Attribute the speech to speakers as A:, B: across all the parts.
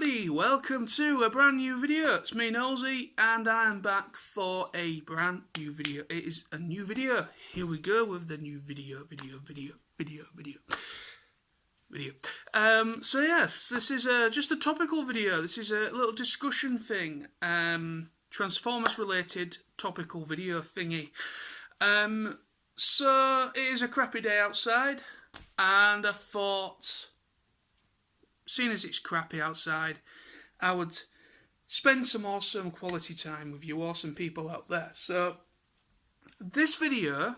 A: everybody, welcome to a brand new video. It's me, Nosy, and I'm back for a brand new video. It is a new video. Here we go with the new video. So yes, this is just a topical video. This is a little discussion thing. Transformers related topical video thingy. So it is a crappy day outside, and I thought, seeing as it's crappy outside, I would spend some awesome quality time with you awesome people out there. So this video,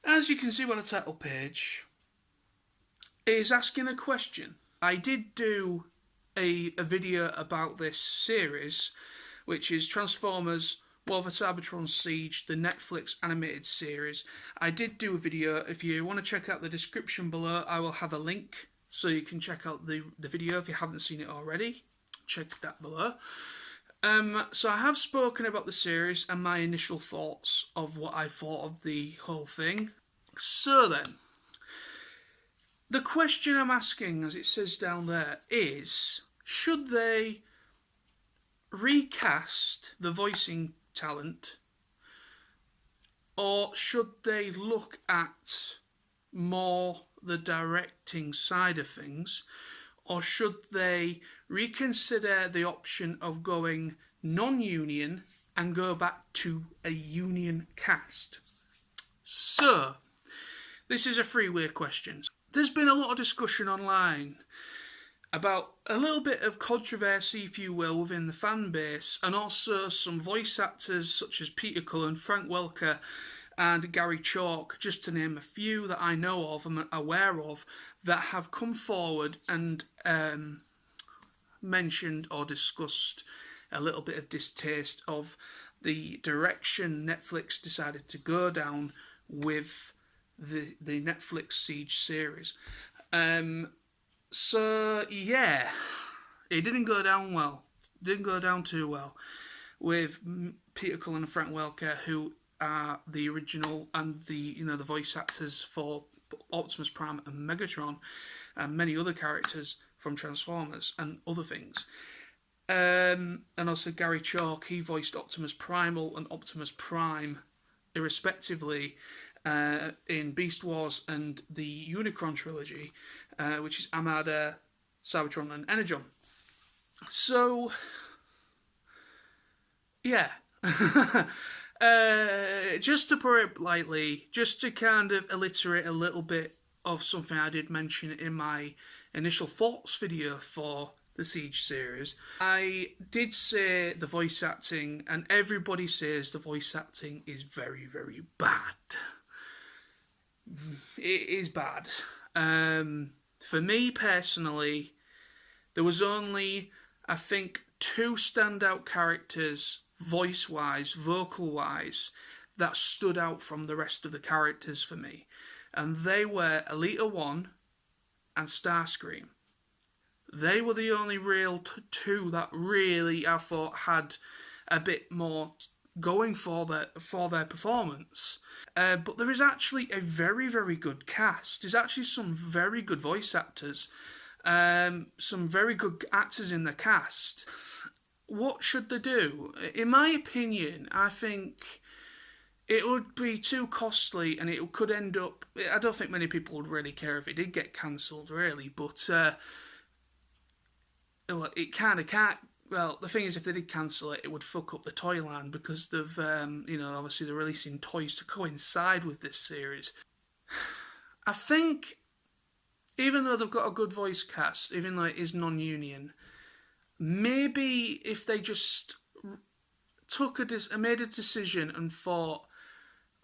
A: as you can see on the title page, is asking a question. I did do a video about this series, which is Transformers War for Cybertron Siege, the Netflix animated series. I did do a video. If you want to check out the description below, I will have a link so you can check out the video if you haven't seen it already. Check that below. So I have spoken about the series and my initial thoughts of what I thought of the whole thing. So then, the question I'm asking, as it says down there, is, should they recast the voicing talent, or should they look at more the directing side of things, or should they reconsider the option of going non-union and go back to a union cast? So, this is a three-way question. There's been a lot of discussion online about a little bit of controversy, if you will, within the fan base, and also some voice actors such as Peter Cullen, Frank Welker and Gary Chalk, just to name a few that I know of and am aware of, that have come forward and mentioned or discussed a little bit of distaste of the direction Netflix decided to go down with the Netflix Siege series. So, yeah, it didn't go down well. Didn't go down too well with Peter Cullen and Frank Welker, who are the original and the voice actors for Optimus Prime and Megatron and many other characters from Transformers and other things. And also Gary Chalk, he voiced Optimus Primal and Optimus Prime, irrespectively, in Beast Wars and the Unicron Trilogy, which is Armada, Cybertron and Energon. So, yeah. Just to put it lightly, just to kind of alliterate a little bit of something I did mention in my initial thoughts video for the Siege series, I did say the voice acting, and everybody says the voice acting is very, very bad. It is bad. For me personally, there was only, I think, two standout characters, voice-wise, vocal-wise, that stood out from the rest of the characters for me. And they were Elita 1 and Starscream. They were the only real two that really, I thought, had a bit more going for their performance. But there is actually a very, very good cast. There's actually some very good voice actors. Some very good actors in the cast. What should they do? In my opinion, I think it would be too costly and it could end up... I don't think many people would really care if it did get cancelled, really, but it kind of can't... Well, the thing is, if they did cancel it, it would fuck up the toy line because they've, obviously they're releasing toys to coincide with this series. I think, even though they've got a good voice cast, even though it is non-union, maybe if they just made a decision and thought,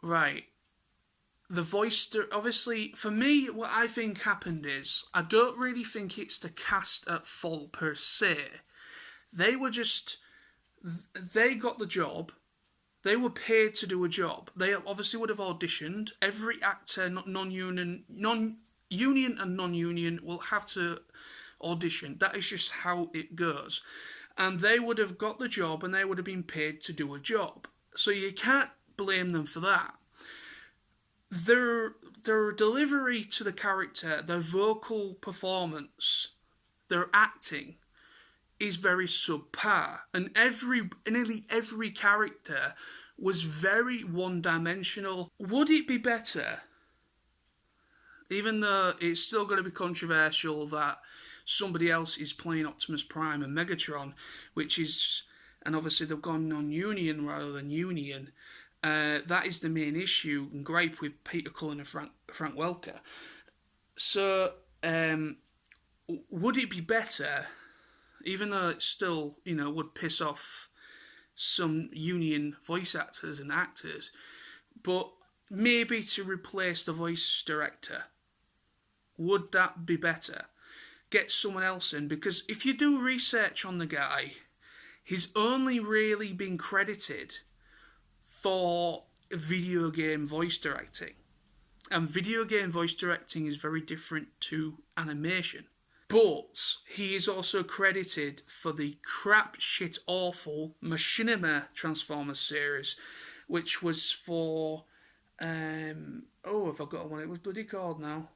A: right, the voice... Obviously, for me, what I think happened is, I don't really think it's the cast at fault per se. They got the job. They were paid to do a job. They obviously would have auditioned. Every actor, non-union and non-union, will have to audition. That is just how it goes. And they would have got the job and they would have been paid to do a job. So you can't blame them for that. Their delivery to the character, their vocal performance, their acting is very subpar, and nearly every character was very one-dimensional. Would it be better, even though it's still going to be controversial, that somebody else is playing Optimus Prime and Megatron, and obviously they've gone non-union rather than union. That is the main issue and gripe with Peter Cullen and Frank Welker. So, would it be better, even though it still, would piss off some union voice actors and actors, but maybe to replace the voice director? Would that be better? Get someone else in, because if you do research on the guy, he's only really been credited for video game voice directing. And video game voice directing is very different to animation. But he is also credited for the crap shit awful Machinima Transformers series, which was for I've forgotten what it was bloody called now.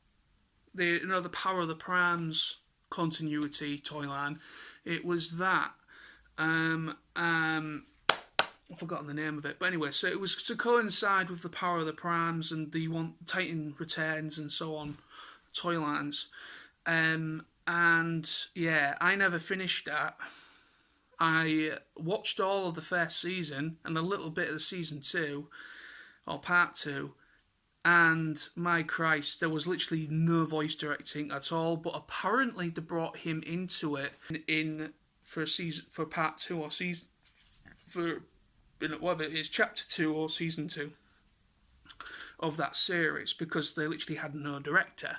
A: The Power of the Primes continuity toy line. It was that. I've forgotten the name of it, but anyway, so it was to coincide with the Power of the Primes and the Titan Returns and so on toy lines. And yeah, I never finished that. I watched all of the first season and a little bit of the season 2, or part 2, and my Christ, there was literally no voice directing at all. But apparently they brought him into it for part 2 or season for whether it is chapter 2 or season 2 of that series, because they literally had no director.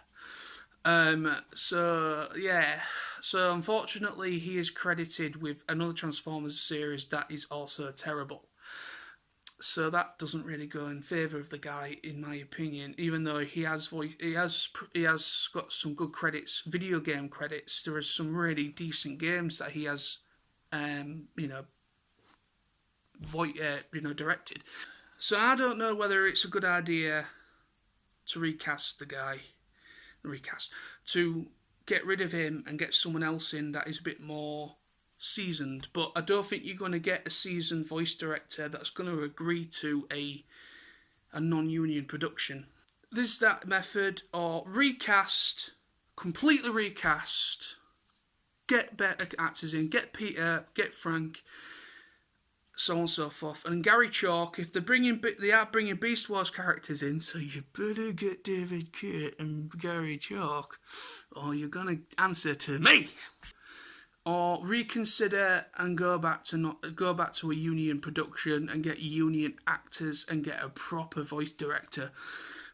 A: So unfortunately he is credited with another Transformers series that is also terrible. So that doesn't really go in favour of the guy, in my opinion. Even though he has got some good credits, video game credits. There are some really decent games that he has, directed. So I don't know whether it's a good idea to recast the guy. To get rid of him and get someone else in that is a bit more seasoned. But I don't think you're going to get a seasoned voice director that's going to agree to a non-union production. There's that method, or completely recast, get better actors in, get Peter, get Frank, so on and so forth. And Gary Chalk, if they are bringing Beast Wars characters in, so you better get David Kate and Gary Chalk, or you're gonna answer to me. Or reconsider and go back to a union production and get union actors and get a proper voice director.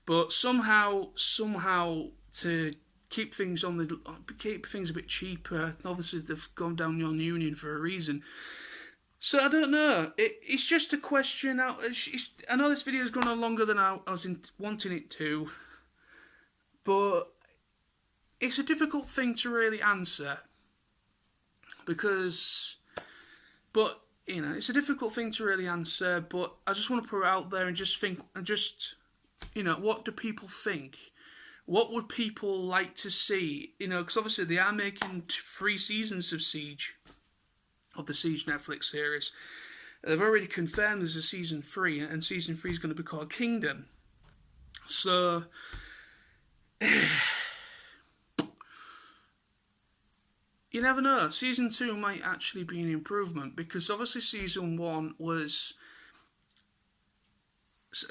A: But somehow to keep things a bit cheaper. Obviously they've gone down non-union for a reason. So I don't know. It's just a question. I know this video has gone on longer than I was wanting it to, but it's a difficult thing to really answer. It's a difficult thing to really answer. But I just want to put it out there and just think, what do people think? What would people like to see? Because obviously they are making 3 seasons of Seige. Of the Seige Netflix series. They've already confirmed there's a season 3, and season 3 is going to be called Kingdom. So you never know. Season 2 might actually be an improvement, because obviously season 1 was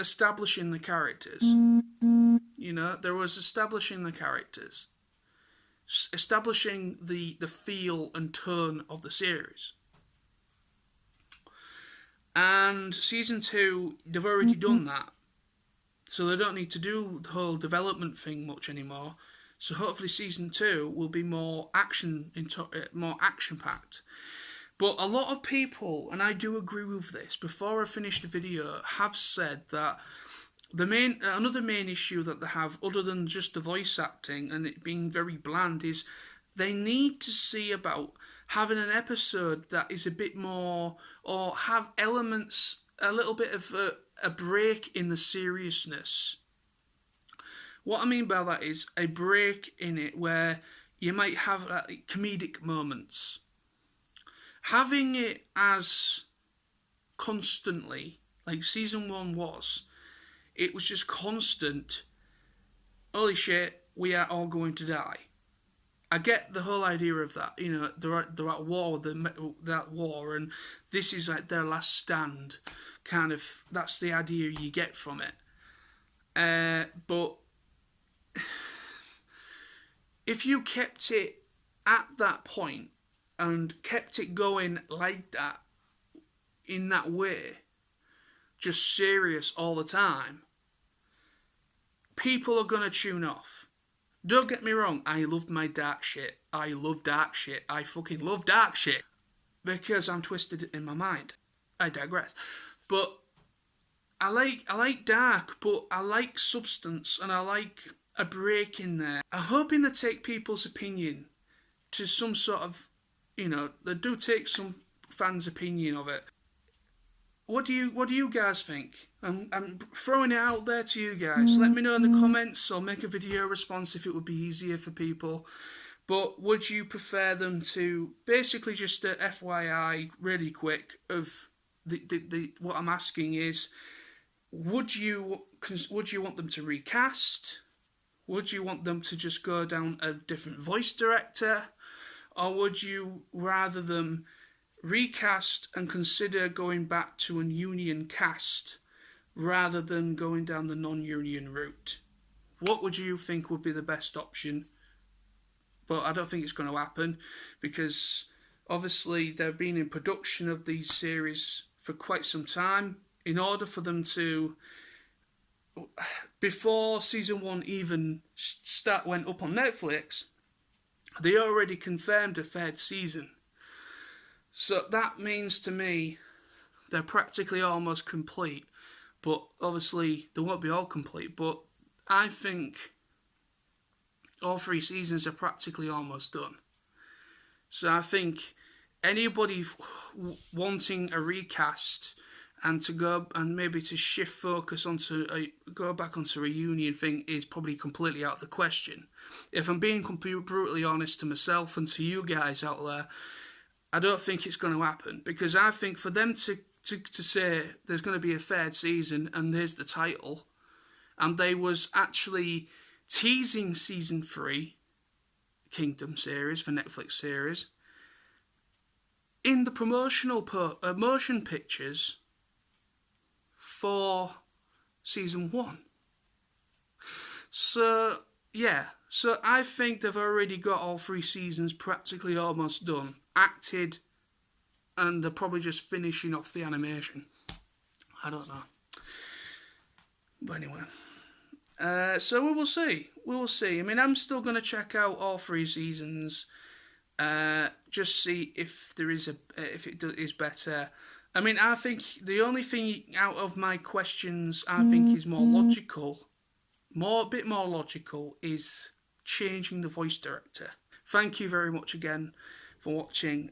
A: establishing the characters. There was establishing the characters. Establishing the feel and tone of the series. And season 2, they've already done that. So they don't need to do the whole development thing much anymore. So hopefully season 2 will be more action-packed. But a lot of people, and I do agree with this, before I finish the video, have said that another main issue that they have, other than just the voice acting and it being very bland, is they need to see about having an episode that is a bit more, or have elements, a little bit of a break in the seriousness. What I mean by that is a break in it where you might have comedic moments. Having it as constantly, like season 1 was, it was just constant, holy shit, we are all going to die. I get the whole idea of that. You know, they're at war, that war, and this is like their last stand. Kind of, that's the idea you get from it. But if you kept it at that point and kept it going like that, in that way, just serious all the time, people are going to tune off. Don't get me wrong, I love my dark shit. I love dark shit. I fucking love dark shit. Because I'm twisted in my mind. I digress. But I like dark, but I like substance, and I like a break in there. I'm hoping to take people's opinion to some sort of, you know, they do take some fans' opinion of it. What do you guys think? I'm throwing it out there to you guys. Let me know in the comments, or make a video response if it would be easier for people. But would you prefer them to, basically just a FYI really quick of the what I'm asking is, would you want them to recast? Would you want them to just go down a different voice director? Or would you rather them recast and consider going back to a union cast rather than going down the non-union route? What would you think would be the best option? But I don't think it's going to happen, because obviously they've been in production of these series for quite some time. In order for them to, before season 1 even went up on Netflix, they already confirmed a 3rd season. So that means to me they're practically almost complete. But obviously they won't be all complete. But I think all 3 seasons are practically almost done. So I think anybody wanting a recast and to go and maybe to shift focus onto go back onto a union thing is probably completely out of the question. If I'm being brutally honest to myself and to you guys out there, I don't think it's going to happen, because I think for them to say there's going to be a 3rd season and there's the title, and they was actually teasing season 3 Kingdom series for Netflix series in the promotional motion pictures for season 1. So yeah, so I think they've already got all 3 seasons practically almost done, acted, and they're probably just finishing off the animation. I don't know. But anyway, so we will see. We will see. I mean, I'm still going to check out all 3 seasons, just see if there is if it is better. I mean, I think the only thing out of my questions I think is more logical, a bit more logical, is changing the voice director. Thank you very much again for watching.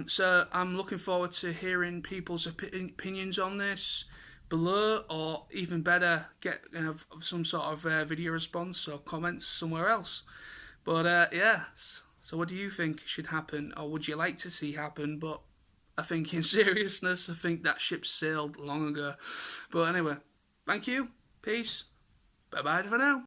A: So I'm looking forward to hearing people's opinions on this below, or even better, get some sort of video response or comments somewhere else. But yeah, so what do you think should happen, or would you like to see happen? But I think in seriousness, I think that ship sailed long ago. But anyway, thank you, peace, bye bye for now.